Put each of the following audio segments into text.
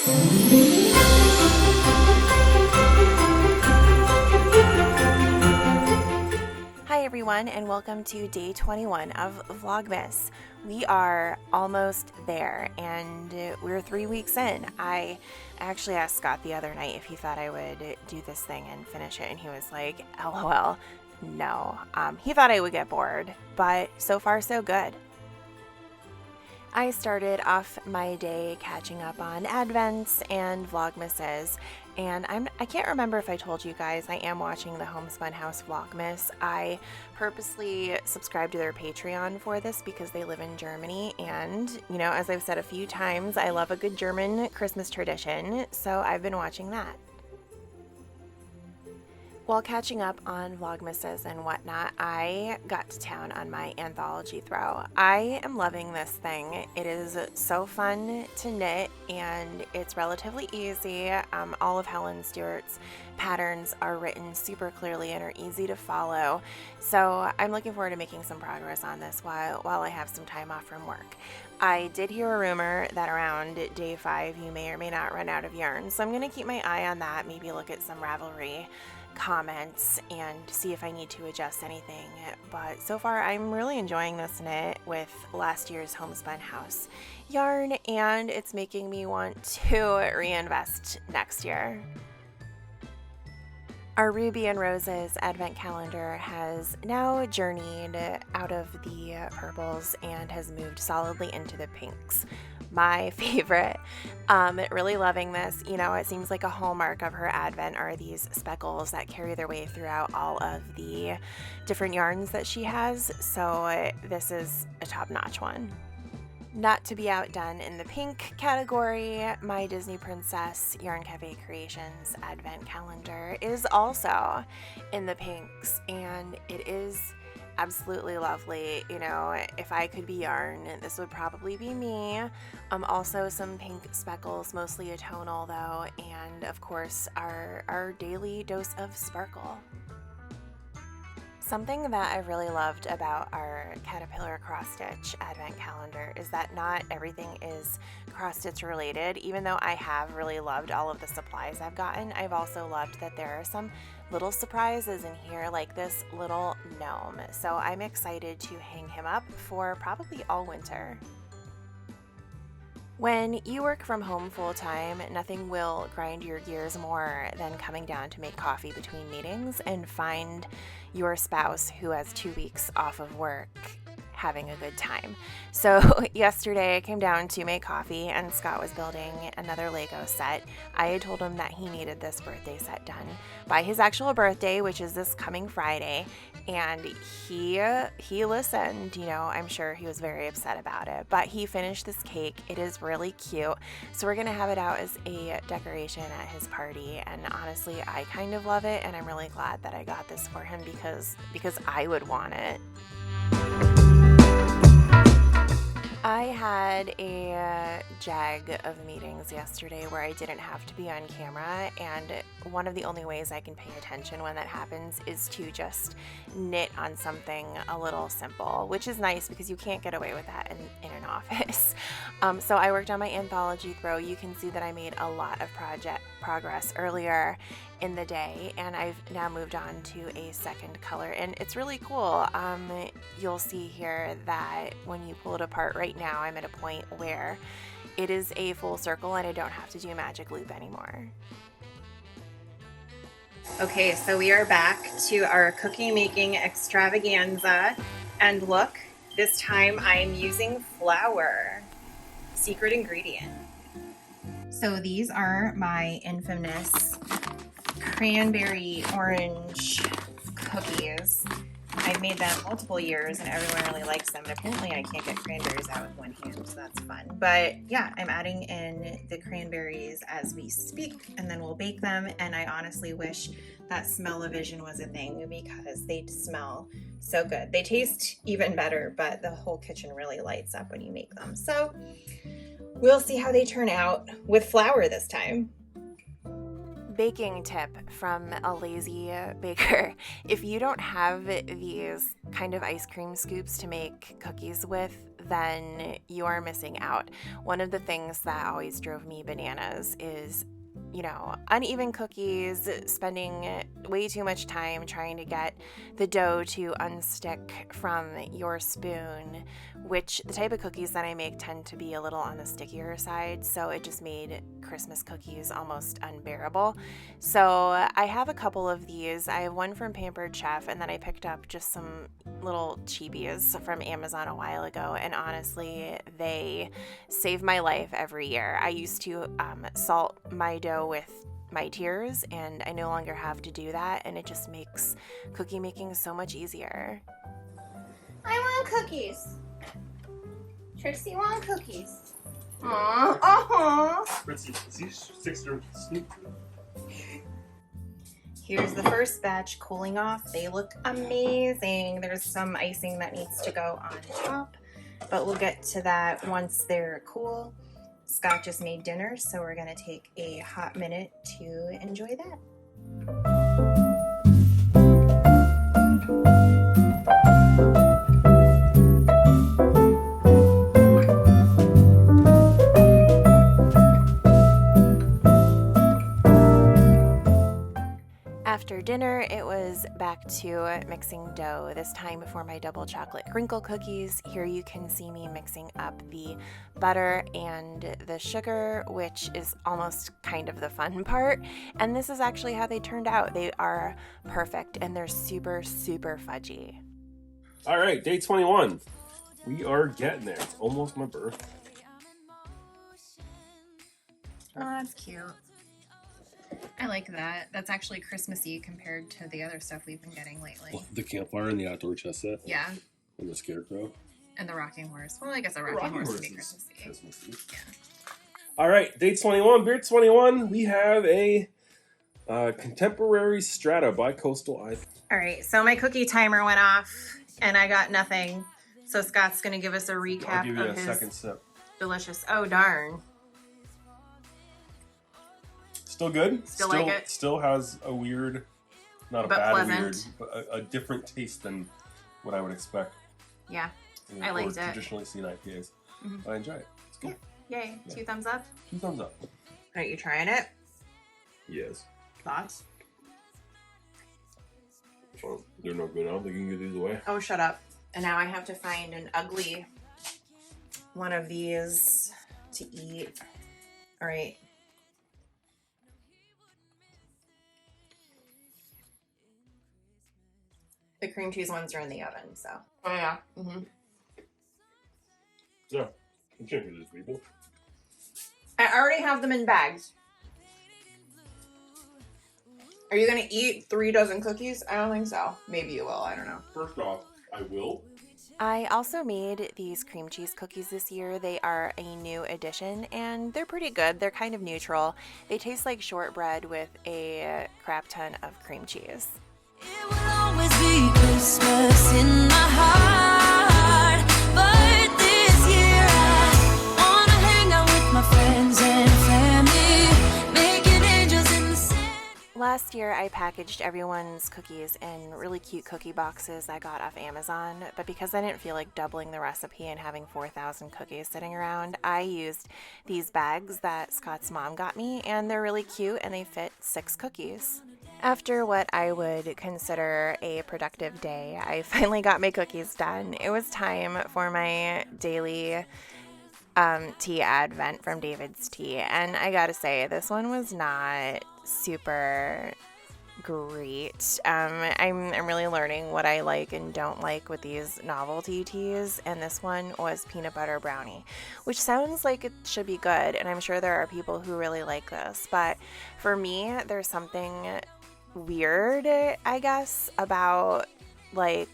Hi everyone, and welcome to day 21 of VLOGMAS. We are almost there, and we're 3 weeks in. I actually asked Scott the other night if he thought I would do this thing and finish it, and he was like, LOL, no. He thought I would get bored, but so far so good. I started off my day catching up on Advents and Vlogmases, and I can't remember if I told you guys I am watching the Homespun House Vlogmas. I purposely subscribed to their Patreon for this because they live in Germany, and you know, as I've said a few times, I love a good German Christmas tradition, so I've been watching that. While catching up on Vlogmases and whatnot, I got to town on my Anthology throw. I am loving this thing. It is so fun to knit, and it's relatively easy. All of Helen Stewart's patterns are written super clearly and are easy to follow. So I'm looking forward to making some progress on this while I have some time off from work. I did hear a rumor that around day 5 you may or may not run out of yarn, so I'm going to keep my eye on that, maybe look at some Ravelry comments and see if I need to adjust anything. But so far I'm really enjoying this knit with last year's Homespun House yarn, and it's making me want to reinvest next year. Our Ruby and Roses advent calendar has now journeyed out of the purples and has moved solidly into the pinks. My favorite. Really loving this. You know, it seems like a hallmark of her advent are these speckles that carry their way throughout all of the different yarns that she has. So this is a top-notch one. Not to be outdone in the pink category, my Disney Princess Yarn Cafe Creations Advent Calendar is also in the pinks, and it is absolutely lovely. You know, if I could be yarn, this would probably be me. Also some pink speckles, mostly a tonal though, and of course our daily dose of sparkle. Something that I really loved about our Caterpillar cross stitch advent calendar is that not everything is cross stitch related. Even though I have really loved all of the supplies I've gotten, I've also loved that there are some little surprises in here, like this little gnome. So I'm excited to hang him up for probably all winter. When you work from home full-time, nothing will grind your gears more than coming down to make coffee between meetings and find your spouse who has 2 weeks off of work having a good time. So yesterday I came down to make coffee and Scott was building another Lego set. I had told him that he needed this birthday set done by his actual birthday, which is this coming Friday, and he listened. You know, I'm sure he was very upset about it, but he finished this cake. It is really cute, so we're gonna have it out as a decoration at his party, and honestly I kind of love it, and I'm really glad that I got this for him because I would want it. I had a jag of meetings yesterday where I didn't have to be on camera, and one of the only ways I can pay attention when that happens is to just knit on something a little simple, which is nice because you can't get away with that in an office. So I worked on my Anthology throw. You can see that I made a lot of progress earlier in the day, and I've now moved on to a second color, and it's really cool. You'll see here that when you pull it apart right now, I'm at a point where it is a full circle and I don't have to do a magic loop anymore. Okay, so we are back to our cookie making extravaganza, and look, this time I'm using flour, secret ingredient. So these are my infamous cranberry orange cookies. I've made them multiple years and everyone really likes them, and apparently I can't get cranberries out with one hand, so that's fun. But yeah, I'm adding in the cranberries as we speak, and then we'll bake them, and I honestly wish that smell-o-vision was a thing because they smell so good. They taste even better, but the whole kitchen really lights up when you make them. So we'll see how they turn out with flour this time. Baking tip from a lazy baker. If you don't have these kind of ice cream scoops to make cookies with then you are missing out. One of the things that always drove me bananas is, you know, uneven cookies, spending way too much time trying to get the dough to unstick from your spoon, which the type of cookies that I make tend to be a little on the stickier side, so it just made Christmas cookies almost unbearable. So I have a couple of these. I have one from Pampered Chef, and then I picked up just some little cheapies from Amazon a while ago, and honestly, they save my life every year. I used to salt my dough with my tears, and I no longer have to do that, and it just makes cookie making so much easier. I want cookies. Trixie want cookies. Aww. Here's the first batch cooling off. They look amazing. There's some icing that needs to go on top, but we'll get to that once they're cool. Scott just made dinner, so we're gonna take a hot minute to enjoy that. After dinner, it was back to mixing dough, this time for my double chocolate crinkle cookies. Here you can see me mixing up the butter and the sugar, which is almost kind of the fun part. And this is actually how they turned out. They are perfect, and they're super, super fudgy. All right, day 21. We are getting there. It's almost my birthday. Oh, that's cute. I like that. That's actually Christmassy compared to the other stuff we've been getting lately. Well, the campfire and the outdoor chess set. Yeah. And the scarecrow. And the rocking horse. Well, I guess a rocking horse would be Christmassy. Yeah. All right, day 21, beer 21. We have a contemporary strata by Coastal Island. All right, so my cookie timer went off and I got nothing. So Scott's going to give us a recap I'll give you of a his second sip. delicious. Oh, darn. Still good. Still like it. Still has a weird, not a But bad pleasant. weird, but a different taste than what I would expect. Yeah, I liked it. Traditionally seen IPAs. Mhm. I enjoy it. It's good. Yeah. Yay. Yeah. 2 thumbs up. 2 thumbs up. Are you trying it? Yes. Thoughts? Well, they're not good. I don't think you can get these away. Oh, shut up. And now I have to find an ugly one of these to eat. All right. The cream cheese ones are in the oven, so. Oh, yeah. Mm-hmm. Yeah. You can't do this, people. I already have them in bags. Are you going to eat 3 dozen cookies? I don't think so. Maybe you will. I don't know. First off, I will. I also made these cream cheese cookies this year. They are a new addition, and they're pretty good. They're kind of neutral. They taste like shortbread with a crap ton of cream cheese. It will always be Christmas in my heart, but this year I wanna hang out with my friends and family, making angels in the sand. Last year, I packaged everyone's cookies in really cute cookie boxes I got off Amazon, but because I didn't feel like doubling the recipe and having 4,000 cookies sitting around, I used these bags that Scott's mom got me, and they're really cute, and they fit 6 cookies. After what I would consider a productive day, I finally got my cookies done. It was time for my daily tea advent from David's Tea, and I gotta say, this one was not super great. I'm really learning what I like and don't like with these novelty teas, and this one was peanut butter brownie, which sounds like it should be good, and I'm sure there are people who really like this, but for me, there's something weird, I guess, about like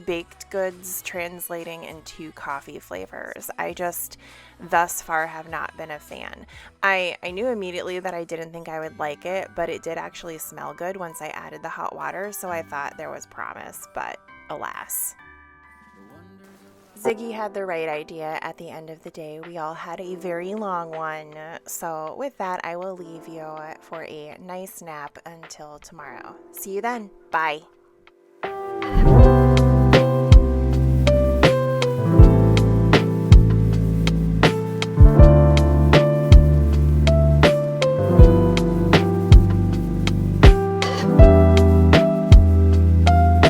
baked goods translating into coffee flavors. I just thus far have not been a fan. I knew immediately that I didn't think I would like it, but it did actually smell good once I added the hot water, so I thought there was promise, but alas. Ziggy had the right idea at the end of the day. We all had a very long one. So with that, I will leave you for a nice nap until tomorrow. See you then. Bye.